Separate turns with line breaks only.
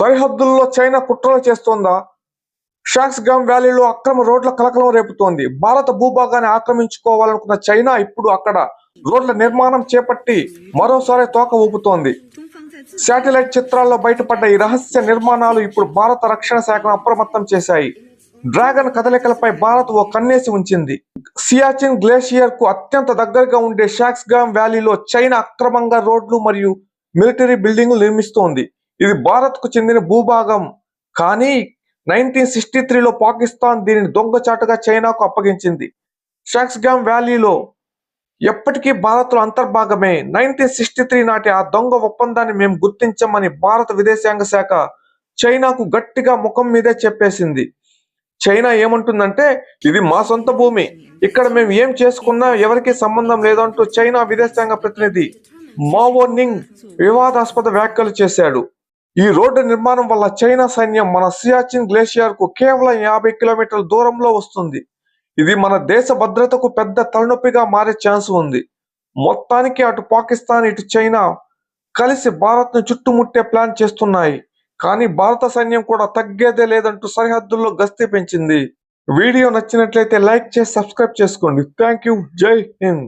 సరిహద్దుల్లో చైనా కుట్రలు చేస్తోందా? షాక్స్గామ్ వ్యాలీలో అక్రమ రోడ్ల కలకలం రేపుతోంది. భారత భూభాగాన్ని ఆక్రమించుకోవాలనుకున్న చైనా ఇప్పుడు అక్కడ రోడ్ల నిర్మాణం చేపట్టి మరోసారి తోక ఊపుతోంది. శాటిలైట్ చిత్రాల్లో బయటపడ్డ ఈ రహస్య నిర్మాణాలు ఇప్పుడు భారత రక్షణ శాఖను అప్రమత్తం చేశాయి. డ్రాగన్ కదలికలపై భారత్ ఓ కన్నేసి ఉంచింది. సియాచిన్ గ్లేషియర్ కు అత్యంత దగ్గరగా ఉండే షాక్స్గామ్ వ్యాలీలో చైనా అక్రమంగా రోడ్లు మరియు మిలిటరీ బిల్డింగులు నిర్మిస్తోంది. ఇది భారత్ కు చెందిన భూభాగం, కానీ 1963లో పాకిస్తాన్ దీనిని దొంగచాటుగా చైనాకు అప్పగించింది. షాక్స్గామ్ వ్యాలీలో ఎప్పటికీ భారత్లో అంతర్భాగమే. 1963 నాటి ఆ దొంగ ఒప్పందాన్ని మేము గుర్తించామని భారత విదేశాంగ శాఖ చైనాకు గట్టిగా ముఖం మీదే చెప్పేసింది. చైనా ఏమంటుందంటే, ఇది మా సొంత భూమి, ఇక్కడ మేము ఏం చేసుకున్నా ఎవరికీ సంబంధం లేదంటూ చైనా విదేశాంగ ప్రతినిధి మావో నింగ్ వివాదాస్పద వ్యాఖ్యలు చేశాడు. ఈ రోడ్డు నిర్మాణం వల్ల చైనా సైన్యం మన సియాచిన్ గ్లేషియర్ కు కేవలం 50 కిలోమీటర్ల దూరంలో వస్తుంది. ఇది మన దేశ భద్రతకు పెద్ద తలనొప్పిగా మారే ఛాన్స్ ఉంది. మొత్తానికి అటు పాకిస్తాన్ ఇటు చైనా కలిసి భారత్ ను చుట్టుముట్టే ప్లాన్ చేస్తున్నాయి. కానీ భారత సైన్యం కూడా తగ్గేదే లేదంటూ సరిహద్దుల్లో గస్తీ పెంచింది. వీడియో నచ్చినట్లయితే లైక్ చేసి సబ్స్క్రైబ్ చేసుకోండి. Thank you. జై హింద్.